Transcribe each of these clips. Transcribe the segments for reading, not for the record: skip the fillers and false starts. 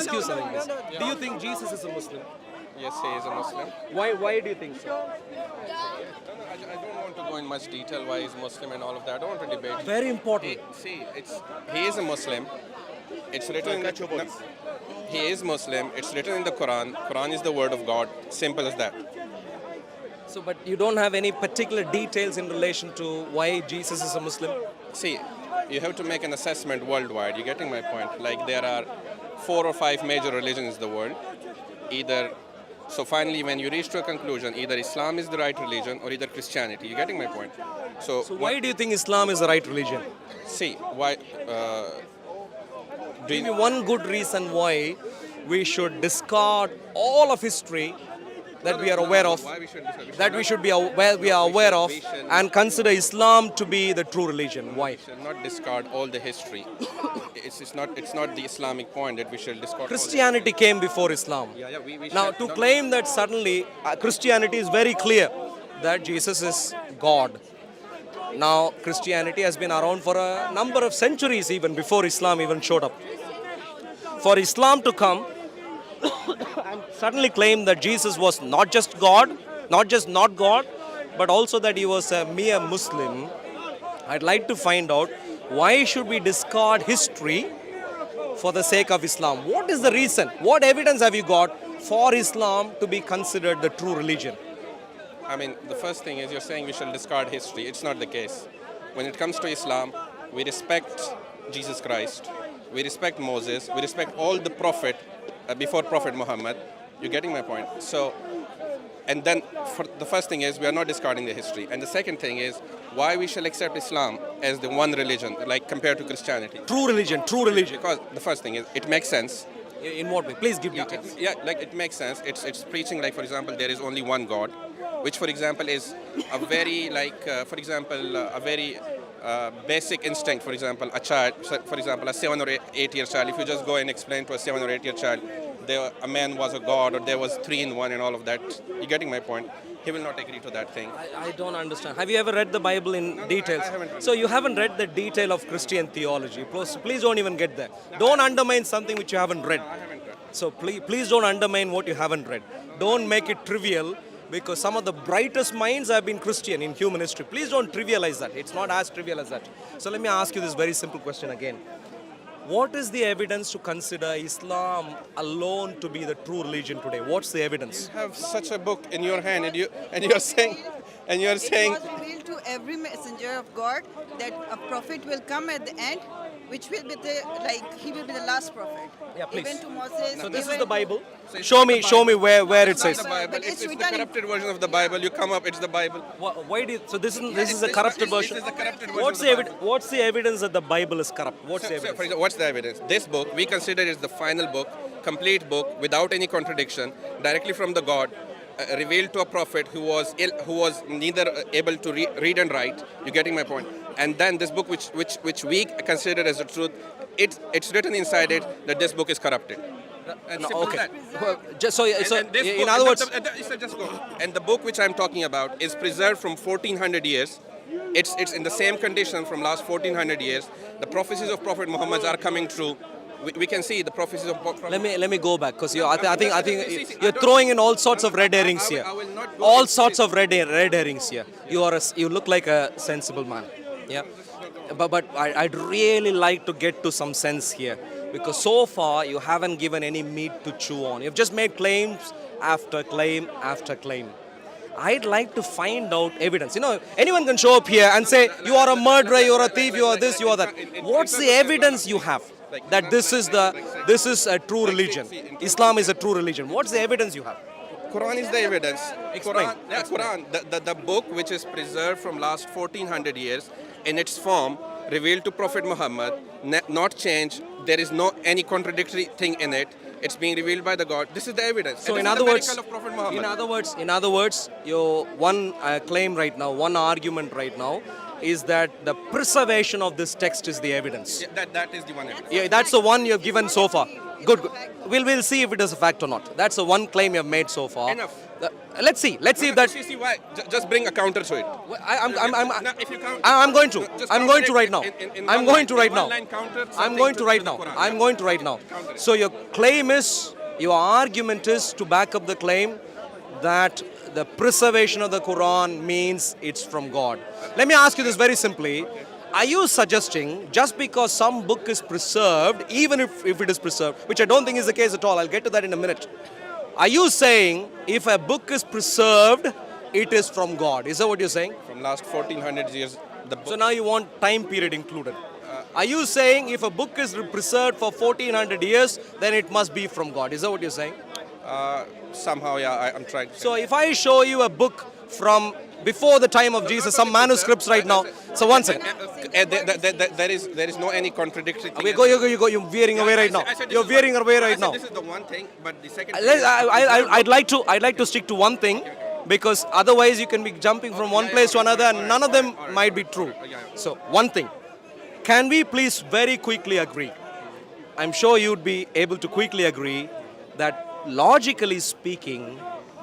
ask you something. Do you think Jesus is a Muslim? Yes, he is a Muslim. Why do you think so? I don't want to go in much detail why he's Muslim and all of that. I don't want to debate. Very important. He is a Muslim. It's written in the, he is Muslim. It's written in the Quran. Quran is the word of God. Simple as that. So, but you don't have any particular details in relation to why Jesus is a Muslim? See, you have to make an assessment worldwide. You're getting my point? Like there are 4 or 5 major religions in the world. So finally, when you reach to a conclusion, either Islam is the right religion or either Christianity. You're getting my point? So why do you think Islam is the right religion? See, why? Give me one good reason why we should discard all of history that we are aware of, Why we should discuss? that we should be aware of, and consider Islam to be the true religion. Why? We should not discard all the history. It's not the Islamic point that we should discard. Christianity came before Islam. We Now, should to not- claim that suddenly Christianity is very clear that Jesus is God. Now, Christianity has been around for a number of centuries even before Islam even showed up. For Islam to come and suddenly claim that Jesus was not just God, not just not God, but also that he was a mere Muslim, I'd like to find out why should we discard history for the sake of Islam? What is the reason? What evidence have you got for Islam to be considered the true religion? I mean, the first thing is you're saying we shall discard history. It's not the case. When it comes to Islam, we respect Jesus Christ, we respect Moses, we respect all the prophet before Prophet Muhammad. You're getting my point? So, and then for the first thing is we are not discarding the history. And the second thing is why we shall accept Islam as the one religion, like compared to Christianity. True religion, true religion. Because the first thing is it makes sense. In what way? Please give details. Like it makes sense. It's preaching like, for example, there is only one God, which, for example, is a very a very basic instinct. For example, a child, for example, a 7 or 8 year child. If you just go and explain to a 7 or 8 year child, a man was a god, or there was 3 in 1, and all of that, you're getting my point. He will not agree to that thing. I don't understand. Have you ever read the Bible in details? I haven't read So you haven't read the detail of Christian theology. Please don't even get there. Don't undermine something which you haven't read. I haven't read. So please don't undermine what you haven't read. Don't make it trivial, because some of the brightest minds have been Christian in human history. Please don't trivialize that. It's not as trivial as that. So let me ask you this very simple question again. What is the evidence to consider Islam alone to be the true religion today? What's the evidence? You have such a book in your hand, and you're saying It was revealed to every messenger of God that a prophet will come at the end, which will be he will be the last prophet. Yeah, please. Even to Moses. So this is even the to- Bible. So it's Show not me, the show me Bible. where it It's not says. the Bible. But It's it's the written in- corrupted version of the Bible. You come up, it's the Bible. Why do you, so this is a it's- corrupted it's- version? this is the corrupted version What's of the the Bible. what's the evidence that the Bible is corrupt? What's the So, for evidence? example, what's the evidence? This book we consider is the final book, complete book, without any contradiction, directly from the God, revealed to a prophet who was neither able to read and write. You're getting my point? And then this book, which we consider as the truth, it's written inside it that this book is corrupted. And No, simple as okay. that. Well, so And this in book- other words, just go. And the book which I'm talking about is preserved from 1400 years. It's in the same condition from last 1400 years. The prophecies of Prophet Muhammad are coming true. We can see the prophecies of Prophet. let me go back, because I think See, I you're don't- throwing in all sorts of red herrings I will- here. I will not go All into sorts this. of red herrings here. You look like a sensible man. Yeah. But I'd really like to get to some sense here, because so far you haven't given any meat to chew on. You've just made claims after claim after claim. I'd like to find out evidence. Anyone can show up here and say, you are a murderer, you are a thief, you are this, you are that. What's the evidence you have that this is a true religion? Islam is a true religion. What's the evidence you have? Quran is the evidence. Explain. Quran, the book which is preserved from last 1400 years in its form, revealed to Prophet Muhammad, not changed. There is no any contradictory thing in it. It's being revealed by the God. This is the evidence. So And in this is other the words, miracle of Prophet Muhammad. in other words, your one claim right now, one argument right now is that the preservation of this text is the evidence. Yeah, that is the one evidence. Yeah, that's the one you have given so far. Good, good. We'll see if it is a fact or not. That's the one claim you have made so far. Enough. Let's see if that. See why? Just bring a counter to it. No, if you count, I'm going to. just I'm going to right count now. in I'm one going to line- right in now. one line counter I'm something going to right the now. Quran. I'm going to right now. Counter it. So your claim is, your argument is to back up the claim that the preservation of the Quran means it's from God. Let me ask you this very simply. Are you suggesting just because some book is preserved, even if it is preserved, which I don't think is the case at all, I'll get to that in a minute. Are you saying if a book is preserved, it is from God? Is that what you're saying? From last 1400 years, the book. So now you want time period included. Are you saying if a book is preserved for 1400 years, then it must be from God? Is that what you're saying? Somehow, yeah, I'm trying. So if I show you a book from before the time of Jesus, some manuscripts right now. So one second. There is no any contradictory thing. You're veering away right now. I said this You're is veering one- away I right said now. This is the one thing, but the second. I'd like to stick to one thing, because otherwise you can be jumping from one place to another and none of them might be true. So one thing. Can we please very quickly agree? I'm sure you'd be able to quickly agree that logically speaking,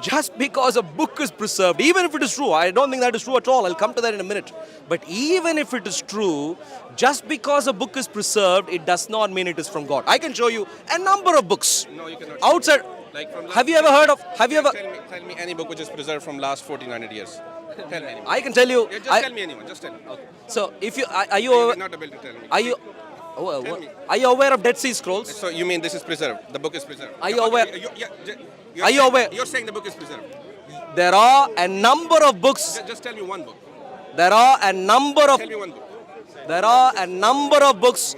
just because a book is preserved, even if it is true, I don't think that is true at all, I'll come to that in a minute. But even if it is true, just because a book is preserved, it does not mean it is from God. I can show you a number of books No, you cannot. outside. Like from Have you ever heard of? Have you ever? Tell me any book which is preserved from last 1400 years. Tell me any. I can tell you. Yeah, just tell me anyone. Just tell me. So if you are You're you not able to tell me. are you me. are you aware of Dead Sea Scrolls? So you mean this is preserved? The book is preserved? Are you aware- You're Are you saying- aware- You're saying the book is preserved. There are a number of books. Just tell me one book. There are a number of Tell me one book. There are a number of books,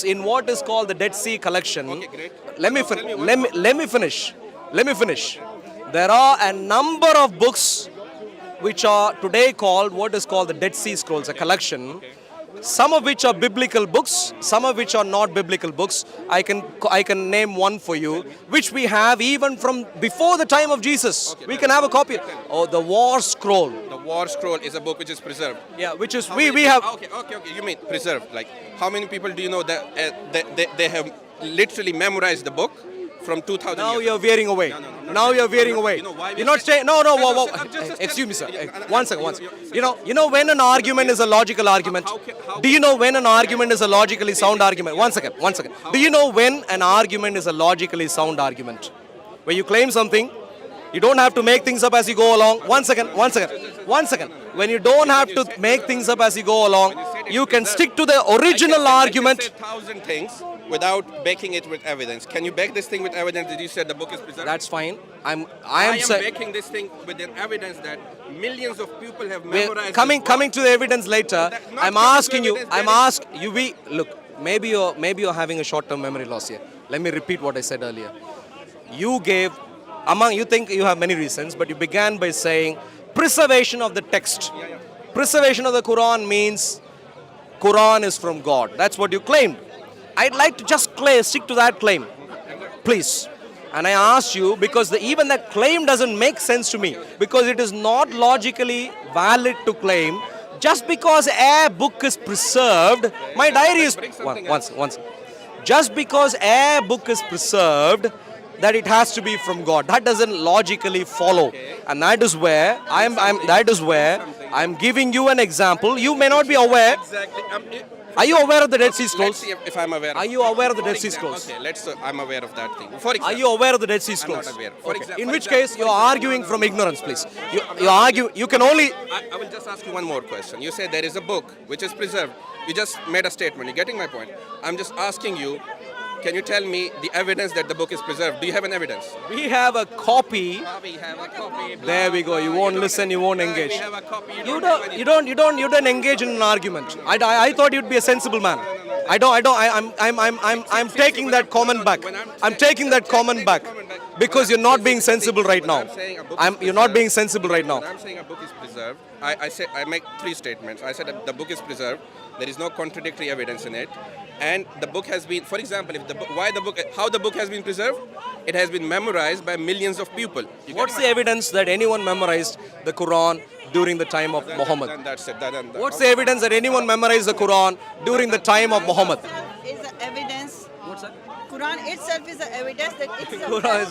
in what is called the Dead Sea collection. Okay, great. Let me Tell me one let me finish. Let me finish. There are a number of books which are today called what is called the Dead Sea Scrolls, a collection. Some of which are biblical books, some of which are not biblical books. I can name one for you, which we have even from before the time of Jesus. We can have a copy. Oh, the War Scroll. The War Scroll is a book which is preserved. Yeah, which is How we many have. people- Okay. You mean preserved? Like how many people do you know that they have literally memorized the book from 2000 Now years you're ago? veering away. No, Now you're veering away. You know why You're we're not saying no. Whoa. Just Excuse me, sir. tell me. One second. You know when an argument is a logical argument. how- Do you know when an argument is a logically sound argument? One second. Do you know when an argument is a logically sound argument? Where you claim something, you don't have to make things up as you go along. One second. When you don't have to make things up as you go along, you can stick to the original argument. I can say 1,000 things without backing it with evidence. Can you back this thing with evidence that you said the book is preserved? That's fine. I I am am saying. backing this thing with an evidence that millions of people have memorized. Coming to the evidence later. That- not I'm coming to asking you. evidence, I'm there is- asking you. Look. Maybe you're having a short-term memory loss here. Let me repeat what I said earlier. You think you have many reasons, but you began by saying preservation of the text. Preservation of the Quran means Quran is from God. That's what you claimed. I'd like to just stick to that claim, please. And I asked you because even that claim doesn't make sense to me, because it is not logically valid to claim just because a book is preserved. My diary is once. Just because a book is preserved, that it has to be from God. That doesn't logically follow, and that is where I'm giving you an example. You may not be aware. Exactly. Are you aware of the Dead Sea Let's Scrolls? see if I'm aware. Are you aware of the For Dead Sea example- Scrolls? Okay, I'm aware of that thing. For example, Are you aware of the Dead Sea I'm Scrolls? not aware. For Okay. example- In for which example- case, you're arguing from ignorance, please. You argue. You can only. I will just ask you one more question. You say there is a book which is preserved. You just made a statement. You're getting my point. I'm just asking you, can you tell me the evidence that the book is preserved? Do you have an evidence? We have a copy. We have a copy. There we go. You won't listen. You won't engage. We have a copy. You don't engage in an argument. I thought you'd be a sensible man. I'm taking that comment back. I'm taking that comment back because you're not being sensible right now. You're not being sensible right now. When I'm saying a book is preserved, I make three statements. I said that the book is preserved. There is no contradictory evidence in it, and the book has been, for example, how the book has been preserved, it has been memorized by millions of people. You get What's my- the evidence that anyone memorized the Quran during the time of Muhammad. Then that's it. Then What's the evidence that anyone memorized the Quran during the time of Muhammad? Is the evidence. What's that? Quran itself is the evidence that it's a Quran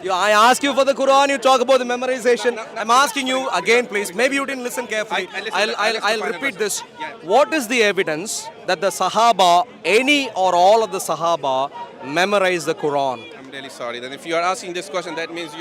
is I ask you for the Quran, you talk about the memorization. I'm asking you again, please. Maybe you didn't listen carefully. I listened. I'll repeat this. Yeah. What is the evidence that the Sahaba, any or all of the Sahaba, memorized the Quran? I'm really sorry. Then if you are asking this question, that means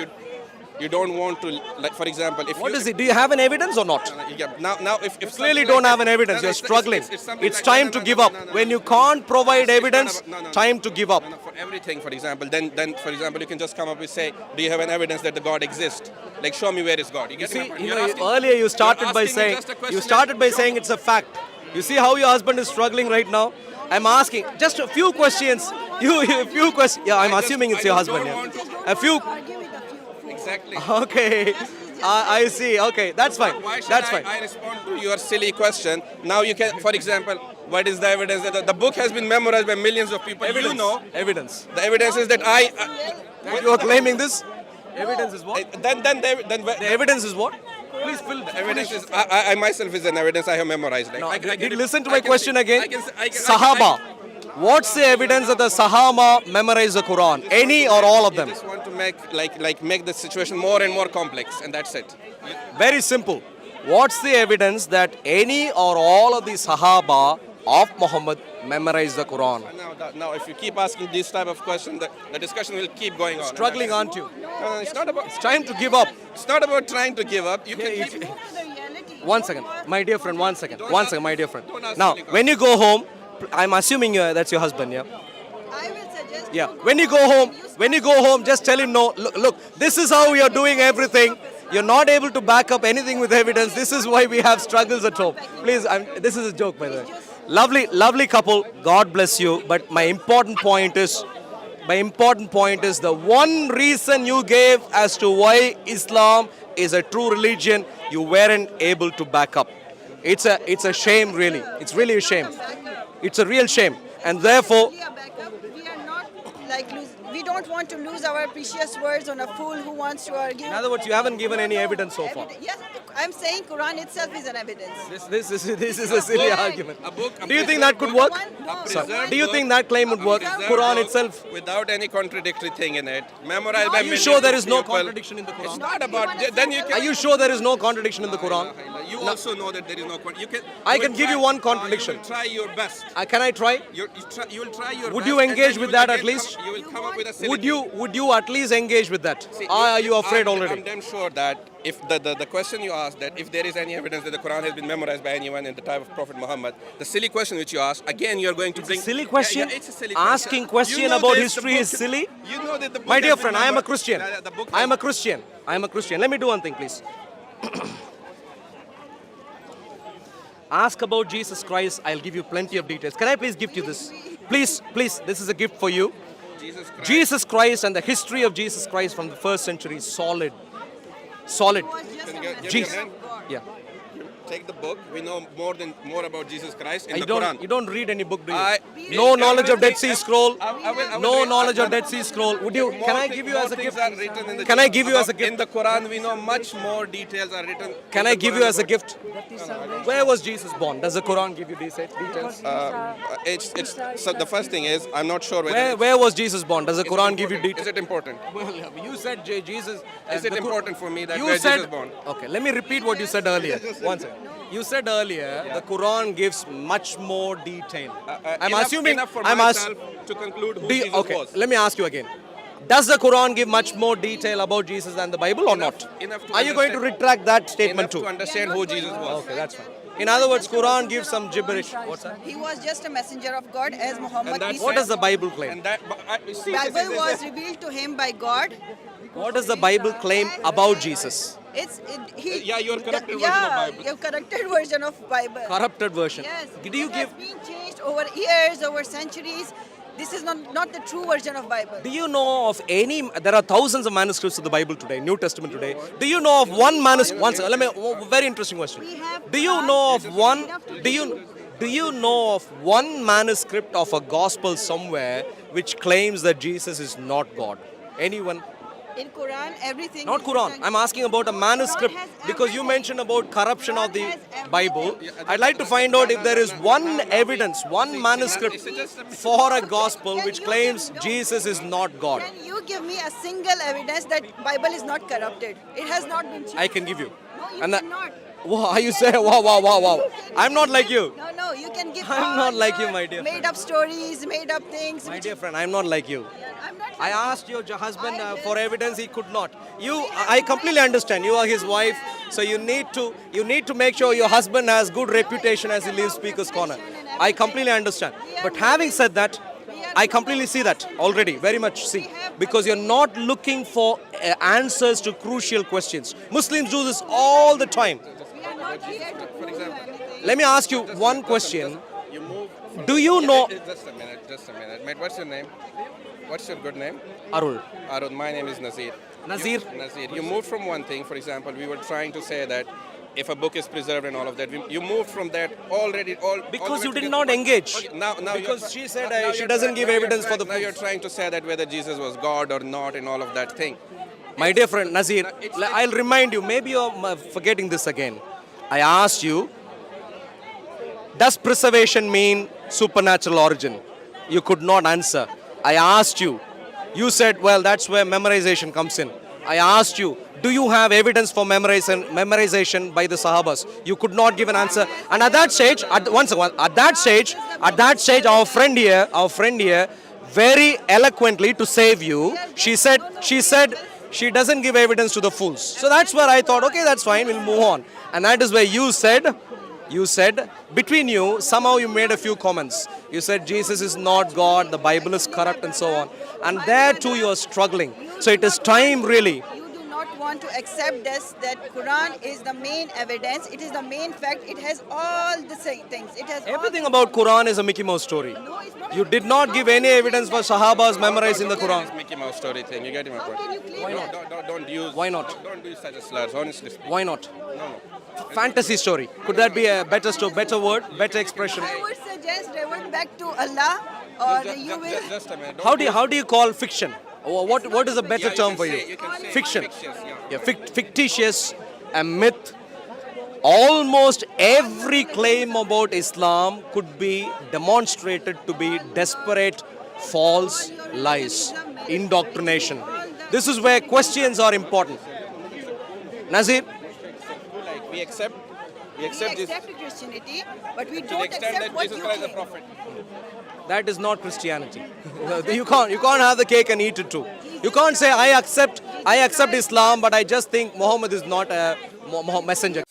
you don't want to, like, for example, if What you, is it? Do you have an evidence or not? Yeah, now if Clearly something don't like have an this- evidence. No, no, You're struggling. something It's like- time no, to no, give no, up. no, no, When no. you can't provide It's not evidence, about- no. time to give up. No, for everything, for example, then for example, you can just come up with say, do you have an evidence that the God exists? Like, show me where is God. You get See, my point? you You're know, asking- earlier you started you're by asking me saying just a question it's a fact. You see how your husband is struggling right now? I'm asking just a few questions. A few questions. Yeah, I'm I just- assuming it's I your just husband. don't Yeah. want to- A few. argue with a few. Exactly. Okay. I see. Okay, that's fine. Why should That's I, fine. I respond to your silly question? Now you can, for example, what is the evidence that the book has been memorized by millions of people? You know, Evidence. the evidence is that I. That you are claiming this? Evidence is what? Then The evidence is what? Please fill the evidence is I myself is an evidence I have memorized. Like, No, I did can- listen to I my can question say- again. I can say- I can- Sahaba. What's the evidence that the Sahaba memorized the Quran? Any or all of You them? just want to make the situation more and more complex, and that's it. Very simple. What's the evidence that any or all of the Sahaba of Muhammad memorized the Quran? Now, if you keep asking these type of questions, the discussion will keep going on. Struggling, aren't you? No, it's not about. It's time to give up. It's not about trying to give up. You can. you- Know the reality. One second, my dear friend, one second. Don't One ask- second, my dear friend. don't ask Now, silly when you go home, I'm assuming that's your husband, yeah? I will suggest. Yeah. you When you go home, just tell him no. Look, this is how we are doing everything. You're not able to back up anything with evidence. This is why we have struggles at home. Please, this is a joke, by the way. Lovely couple. God bless you. But my important point is the one reason you gave as to why Islam is a true religion, you weren't able to back up. It's a shame, really. It's really a shame. It's a real shame. And therefore, We are backup. We are not like we don't want to lose our precious words on a fool who wants to argue. in other words, you haven't given any evidence so far. Yes, I'm saying Quran itself is an evidence. This is a silly argument. A book. Do you think that could work? No. Sorry. Do you think that claim would work? Preserved Quran book itself. without any contradictory thing in it, memorized by Are you millions sure there of is no people. contradiction in the It's Quran? not about. Then you can. Are you sure there is no contradiction in the Quran? You also know that there is no. You can. I you can will give try- you one contradiction. You will try your best. Can I try? You will try your Would best. you and engage then with you will that at again least? You will come up with a silly Would you at least engage with that? See, Are you afraid I'm already? damn sure that if the question you asked, that if there is any evidence that the Quran has been memorized by anyone in the time of Prophet Muhammad, the silly question which you asked, again you are going to bring Silly question? Yeah, it's a silly Asking question You know about this, the history is book- silly? You know that the book My has dear been friend, I am a memorized- Christian. The book I am a Christian. I am a Christian. Let me do one thing, please. Ask about Jesus Christ. I'll give you plenty of details. Can I please gift you this? Please, this is a gift for you. Jesus Christ. Jesus Christ and the history of Jesus Christ from the first century is solid. Solid. It was just Can a you give me a Jesus. hand? Yeah. Take the book. We know more about Jesus Christ in You the don't, Quran. you don't read any book, do you? No No knowledge of Dead Sea Scroll. I will No read- knowledge of Dead Sea Scroll. Would you? Can I give you as a More gift? things are written in the Can I give you as a In gift? the Quran, we know much more details are written. Can in I the give Quran you as a about- gift? Where was Jesus born? Does the Quran give you these details? It's so the first thing is I'm not sure whether Where was Jesus born? Does the is it Quran give you important- details? Is it important? Well, you said Jesus. Is it important for me that You where said. Jesus born? Okay, let me repeat what you said earlier. One second. You said earlier the Quran gives much more detail. I'm assuming. enough for I'm myself to conclude who Jesus Okay, was. let me ask you again. Does the Quran give much more detail about Jesus than the Bible or Enough- not? enough to Are you going to understand- retract that statement Enough too? to understand who Jesus was. Okay, that's fine. In other words, Quran gives some gibberish. What's that? He was just a messenger of God as Muhammad. And that's peace What be does the Bible claim? And that, but see, Bible was revealed to him by God. What does the Bible claim about Jesus? Yeah, your corrupted version of Bible. Your corrupted version of Bible. Corrupted version. Yes. Did you it give? has been changed over years, over centuries. This is not the true version of Bible. Do you know of any? There are thousands of manuscripts of the Bible today, New Testament today. Do you know of one manuscript? One second, let me. Very interesting question. We have Do you God know of one? enough to Do you know of one manuscript of a gospel somewhere which claims that Jesus is not God? Anyone? In Quran, everything. Not is Quran. written- I'm asking about a manuscript has because you everything. mentioned about corruption of the Quran has everything. Bible. I'd like to find out if there is one evidence, one manuscript for a gospel Can which you claims give- no. Jesus is not God. Can you give me a single evidence that Bible is not corrupted? It has not been changed. I can give you. No, you And that- cannot. Wow, you say, wow. I'm not like you. No, you can give. I'm all not like you, your my dear Made friend. up stories, made up things. My which- dear friend, I'm not like you. I'm not. I like- asked your husband for evidence, he could not. I completely understand. You are his wife, so you need to make sure your husband has good reputation as he leaves Speaker's Corner. I completely understand. But having said that, I completely see that already, very much see, because you're not looking for answers to crucial questions. Muslims do this all the time. We are not here to prove anything. Let me ask you one question. You move. Do you know Just a minute. Mate, what's your name? What's your good name? Arul? Arun, my name is Nazir. Nazir? Nazir, you moved from one thing. For example, we were trying to say that if a book is preserved and all of that, you moved from that already. Because you did not engage. Okay, now Because you're- she said now she you're doesn't trying- give now you're evidence for trying- the Now you're proofs. trying to say that whether Jesus was God or not and all of that thing. My dear friend Nazir, I'll remind you, maybe you're forgetting this again. I asked you, does preservation mean supernatural origin? You could not answer. I asked you. You said, well, that's where memorization comes in. I asked you, do you have evidence for memorization by the Sahabas? You could not give an answer. And at that stage, at that stage, our friend here, very eloquently to save you, she said she doesn't give evidence to the fools. So that's where I thought, okay, that's fine, we'll move on. And that is where you said, between you, somehow you made a few comments. You said Jesus is not God, the Bible is corrupt and so on. And there too you are struggling. So it is time really. You do not want to accept this, that Quran is the main evidence. It is the main fact. It has all the same things. It has all Everything the- about Quran is a Mickey Mouse story. No, it's not. You did not give any evidence for Sahabas memorizing the This Quran. Mickey Mouse story thing. You get my How point? can you claim Why that? not? Don't use. Why not? Don't use such a slurs. Honestly speaking. Why not? No. Fantasy story. Could that be a better word, better expression? I would suggest revert back to Allah, or you will. Just a minute. How do you call fiction? Or what is a better Yeah, you term can for say- you? you can say Fiction. fictitious, yeah. Yeah, fictitious, a myth. Almost every claim about Islam could be demonstrated to be desperate, false lies, indoctrination. This is where questions are important. Nazir, Like we accept We this accept Christianity, but we to the don't extent accept that what Jesus you Christ is a claim. prophet. that is not Christianity. You can't have the cake and eat it too. You can't say I accept Islam, but I just think Muhammad is not a messenger.